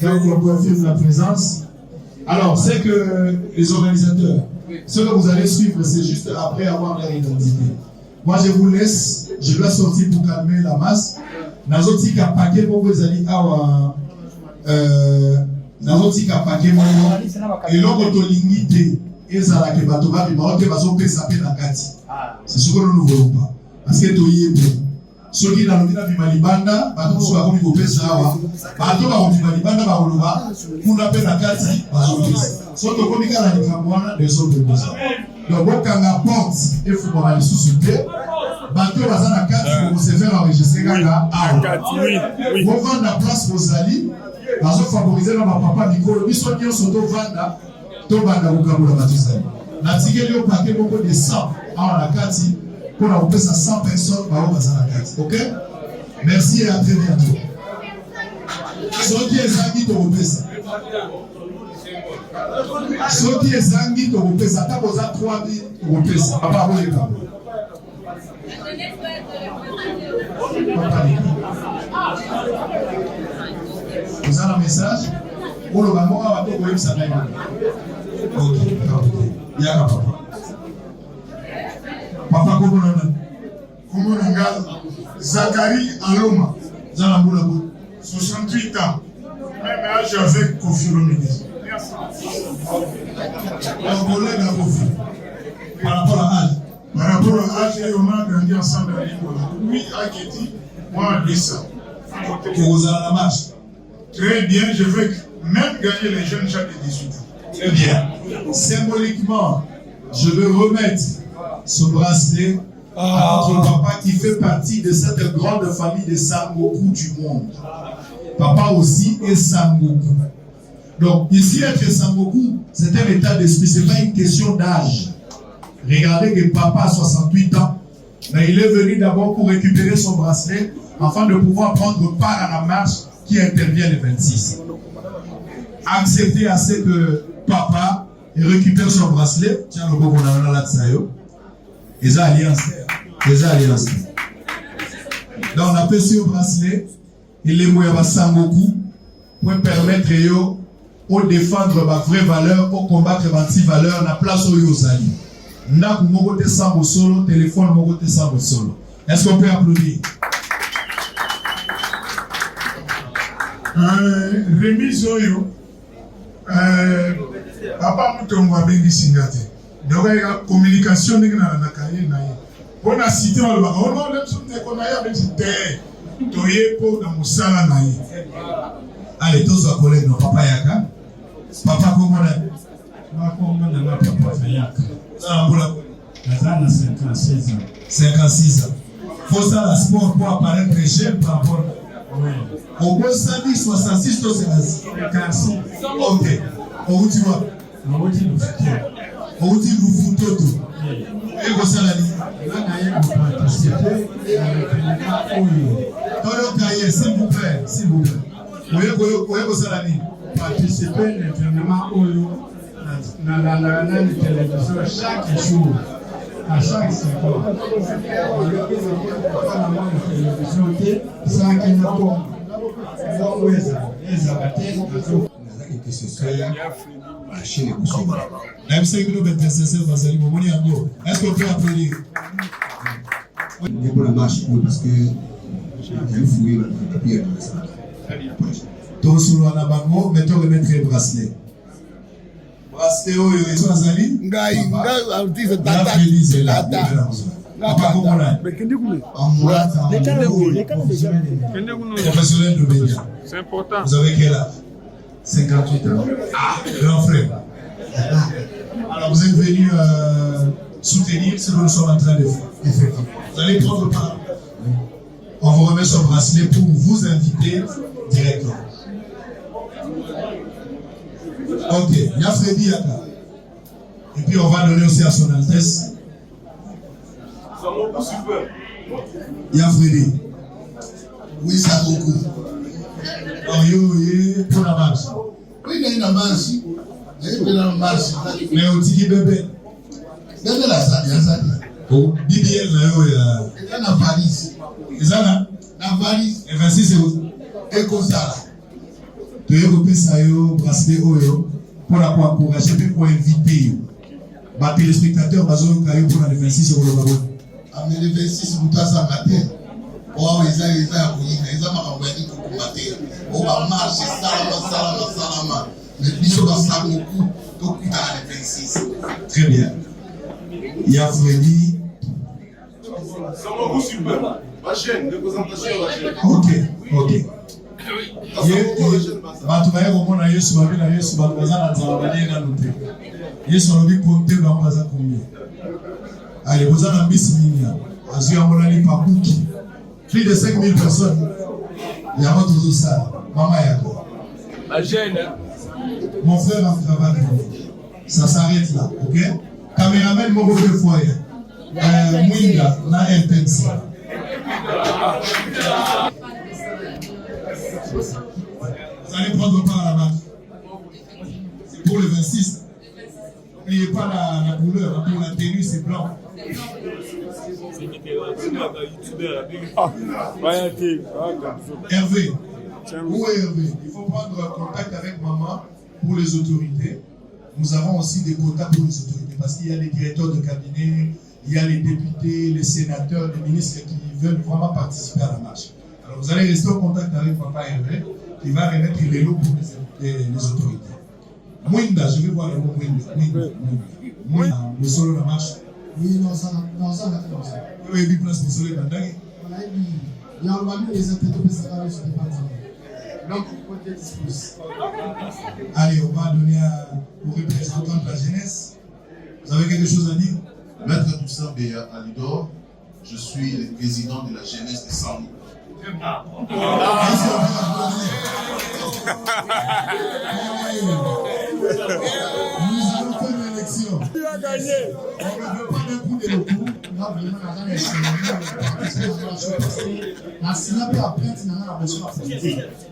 donc on confirme la présence. Alors c'est que les organisateurs, ce que vous allez suivre, c'est juste après avoir leur identité. Moi je vous laisse, je dois sortir pour calmer la masse. Nazotika paquet pour vous allez awa nazotika paquet mon et l'autre limité ezala ke bato ba bima ote bazo pesa pe na kati. C'est ce que nous ne voulons pas parce que to yebe ceux qui dans le bima libanda bato so ba komi ko pesa awa bato ba bima libanda ba oloba kuna pe na kati bazo pesa so to komi kala ni kamwana des autres besoins. Donc bokanga porte et faut pas aller sous-souter. Bateau baza na kati pour se faire enregistrer kaka awa. Vous vendez la place Rosali, bazo favoriser na papa Nicole, biso nyonso to vanda to banda kokabola batizali. Na tikeli yo paquet moko de 100 awa na kati pour la opesa 100 personnes ba baza na kati. OK? Merci et à très bientôt. Soki ezangi to opesa. Soki ezangi to opesa ta boza 3000 to opesa. Papa boyeka. Vous avez un message pour le moment à votre website. Ok, il y a un papa. Papa, comment on regarde Zachary Aloma, 68 ans, même âge avec Kofi Olomide. Un collègue à Kofi. Par rapport à l'âge. Par rapport à l'âge, on a grandi ensemble à l'école. Lui, Aketi, moi, Lisa. Que vous avez la marche. Très bien, je veux même gagner les jeunes gens de 18 ans. Très bien. Symboliquement, je veux remettre ce bracelet à notre papa qui fait partie de cette grande famille de Sangoku du monde. Papa aussi est Sangoku. Donc, ici, être Sangoku, c'est un état d'esprit, ce n'est pas une question d'âge. Regardez que papa a 68 ans, mais il est venu d'abord pour récupérer son bracelet afin de pouvoir prendre part à la marche qui intervient le 26. Acceptez à ce que papa récupère son bracelet. Tiens, le beau qu'on a là de ça. Les alliances. Les alliances. Donc, on appelle ce bracelet, il est mouillé à Sangoku pour permettre de défendre ma vraie valeur, pour combattre ma petite valeur, la place où vous allez. N'a pas de sambo solo, téléphone, mon côté sambo solo. Est-ce qu'on peut applaudir? Remise oyo. Papa Moutongo a bengi singate. Donc, il y a communication avec la cahier. On a cité le bac. On a l'impression qu'on a eu des toyés pour la moussala naïe. Allez, tous vos collègues, non, papa Yaka. Papa, comment on est? Papa, papa Yaka. Ah, voilà. La 56 ans. 56 ans. Faut ça, la sport pour apparaître jeune par rapport. Oui. Au moins 110, 66, tout c'est 56. Ok. Où tu vas? Où tu vas? Où tu vas tout tout? Et quoi ça la vie? Là, on va participer à l'événement. Toyo Kaye, s'il vous plaît, s'il vous plaît. Où est quoi ça la vie? Participer à l'événement dans la télévision chaque jour. À chaque seconde. On ne peut pas la télévision sans qu'il n'y ait pas. Est-ce qu'on peut applaudir? Pour la marche, parce que j'ai fouillé la papier. Ton sous la bango, mettons le maître bracelet. Bracelet, ils sont azali. Professionnel de médias. C'est important. Vous avez quel âge? 58 ans. Ah, grand frère. Alors vous êtes venu soutenir ce que nous sommes en train de faire. Effectivement. Vous allez prendre part. On vous remet ce bracelet pour vous inviter directement. Ok, il y a Freddy Yaka. Et puis on va donner aussi à son Altesse. Il y a Freddy. Oui, ça beaucoup. Alors, pour la marche. Oui, il y a une marche. Il y a une marche. Mais au tiki bébé. Bébé la salle, Oh, BBL là, il y a une valise. Et ça là? La valise. Et 26 c'est où? Et comme ça. Tu as coupé ça, bracelet, pour encourager, puis pour inviter. Les téléspectateurs, pour le 26 sur le babo. Mais le 26, vous avez ça matin. Oh, ils ont on va marcher, salama. Mais bisous dans ça, beaucoup, donc il y a le 26. Très bien. Il y a Freddy. C'est beaucoup super. Ma chaîne, représentation de la chaîne. Ok. Batu baye komona Yesu babina Yesu batu bazana nzabanye na note. Yesu alobi compter ba mbaza combien. Allez, vous avez un bis linia. Azu ya mona li pakuki. Plus de 5000 personnes. Il y a votre ça. Maman yako. La gêne. Mon frère en travail. Ça s'arrête là, OK? Caméraman mon beau foyer. Mwinga na intense. Vous allez prendre part à la marche. C'est pour le 26. N'oubliez pas la couleur. Pour la tenue, c'est blanc. Hervé. Où est Hervé? Il faut prendre contact avec maman pour les autorités. Nous avons aussi des quotas pour les autorités parce qu'il y a les directeurs de cabinet, il y a les députés, les sénateurs, les ministres qui veulent vraiment participer à la marche. Alors vous allez rester en contact avec papa Hervé qui va remettre les lots pour les autorités. Mwinda, je vais voir le mot Mwinda. Mwinda. Le solo de la marche. Oui, non, ça n'a pas comme ça. Oui, il y a place pour cela. Il y a un moment les interprètes, ça va se dépendre. Donc, on peut être disposé. Allez, on va donner au représentant de la jeunesse. Vous avez quelque chose à dire? Maître Toussaint Béa Alidor, je suis le président de la jeunesse de Sango. Nous allons faire une élection. Tu vas gagner. On ne veut pas d'un coup de recours. Là, vraiment,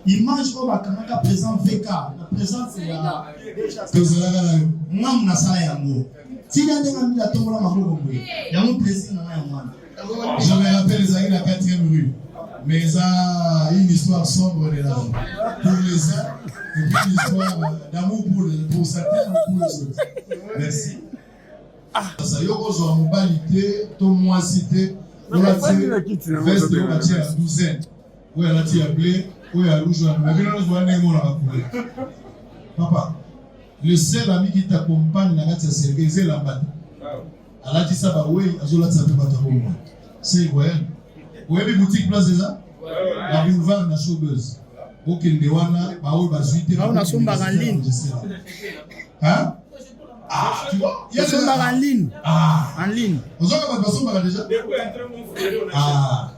image comme akanaka présent VK la présence ya moi na sala yango tina ndenga mila tombola maboko ngwe yango plaisir na ya mwana. Je me rappelle les la 4e rue, mais ça une histoire sombre de la vie. Pour les uns, et puis une histoire d'amour pour certains ou pour les autres. Merci. Ça y est, on a mobilité, tout moi cité, on a tiré veste de la tienne à douzaine. Oui, elle a tiré blé, oui, elle a rouge, mais bien on a un mot là papa, le seul ami qui t'accompagne dans la service, c'est la bande. Elle a dit ça, bah oui, elle a dit ça, c'est quoi? Vous avez une boutique place déjà? La boulevard na showbuzz. Ok, Ndewana, Baoul Bazuite. On a son bar en ligne. Hein? Ah, tu vois? Il y a son bar en ligne. Ah, en ligne. Vous avez pas son bar déjà? Ah,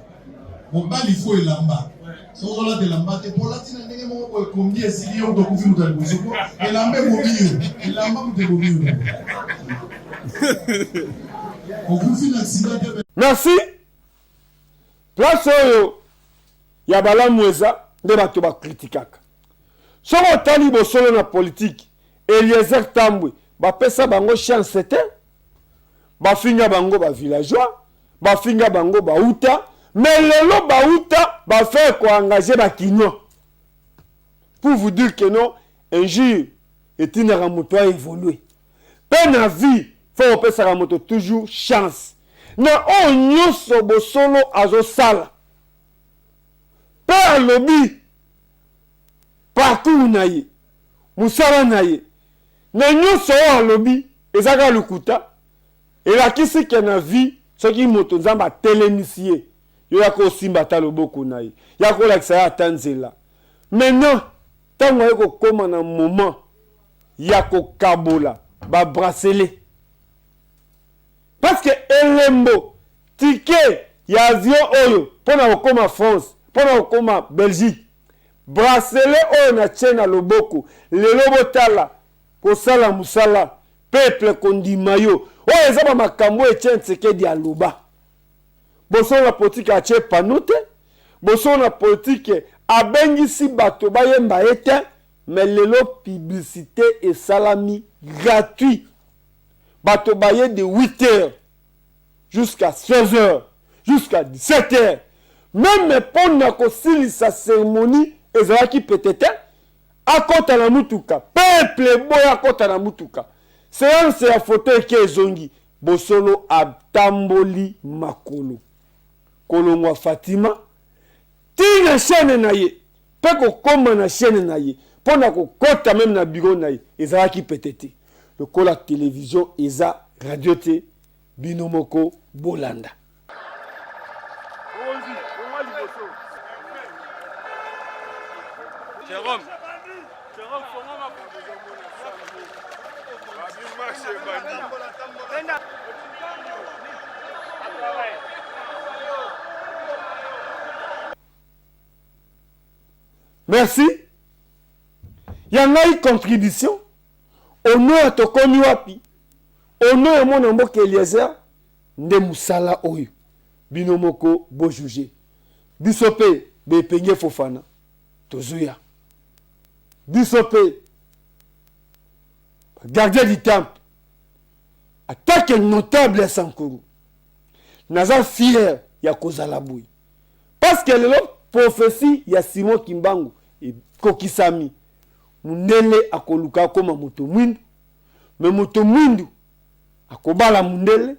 mon bal il faut lamba. Si on a de lamba, t'es pour la tina n'engagez pas combien si il y a un coup de vous et lamba mobile, et lamba vous mobile. Au coup de l'accident. Merci. Place oyo ya balamu eza nde bato bakritikaka. Soko otali bosolo na politique, Eliezer Tambwe bapesa bango chance te, bafinga bango ba villageois, bafinga bango bauta, mais lelo bauta bafaire ko engager bakinois. Pour vous dire que non, un jour etinaka moto a évolué. Pe na vie, faut opesa moto toujours chance. Na o nyonso bosolo azosala pe alobi parcours na ye musala na ye na nyonso o alobi ezaka lukuta elakisi ke na vie soki moto nzambe atelemisi ye yo yaka osimba ata loboko na ye yaka olakisa ye ata nzela. Maintenant ntango aye kokóma na moment ya kokabola babrasele. Parce que elembo ticket ya avion oyo pona okoma France, pona okoma Belgique, bracelet oyo na tchena loboko, lelo botala kosala musala, peuple kondima yo. Oyo eza ba makambo Etienne Tshisekedi aloba. Boso na politique a tche panote, boso na politique abengisi bato bayemba ete, mais lelo publicité et salami gratuit. Bato baye de 8h jusqu'à 16h, jusqu'à 17h. Même pendant que sa cérémonie, ezalaki peut-être à kota na mutuka. Peuple boya kota na mutuka. Séance ya photo eke zongi. Bosolo abtamboli makolo. Kolongwa Fatima. Tina chaîne na ye. Peko koma na chaîne na ye. Pendant que kota même na bureau na ye. Ezalaki peut-être. Le la télévision eza radio te binomoko bolanda. Jérôme. Merci. Il y en a une contribution. Au nom de Tokoni Wapi, au nom de mon ambo Eliezer, nde musala oyo. Binomoko bo juge. Bisope be penye Fofana. Tozuya. Bisope gardien du temple. Attaque notable à Sankuru. Naza fier ya kozala boy. Parce que le prophétie ya Simon Kimbangu et Kokisami. Mundele akoluka koma moto mwindu, me moto mwindu akobala mundele,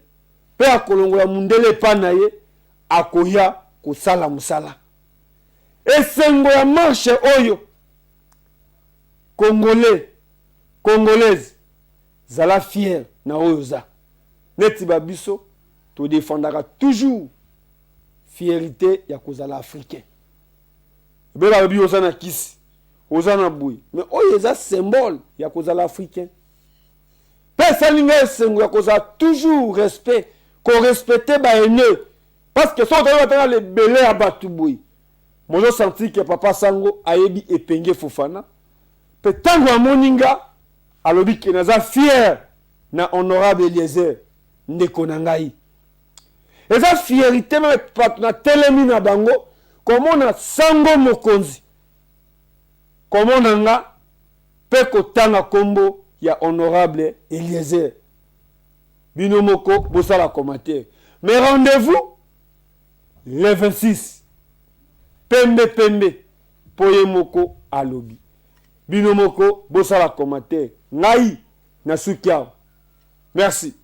pe akolongola mundele pana ye akoya kosala musala. Esengo ya marche oyo Congolais, Congolaise zala fier na oyo za. neti babiso to défendra toujours fierté ya kozala africain bela bi osana kisi osana boui mais oyo eza symbole ya kozala africain personne n'est sengu ya kozala toujours respect ko respecter ba ene parce que so to ba le belé ya batu boui mozo senti que papa Sango ayebi epenge Fofana pe tango amoninga alobi ke naza fier na honorable Eliezer ndeko na ngai eza fierté me patna telemi na bango komona Sango mokonzi komona nga pe kotanga kombo ya honorable Eliezer bino moko bosala commentaire mais rendez-vous le 26 pembe poye moko alobi bino moko bosala commentaire ngai na sukiao merci.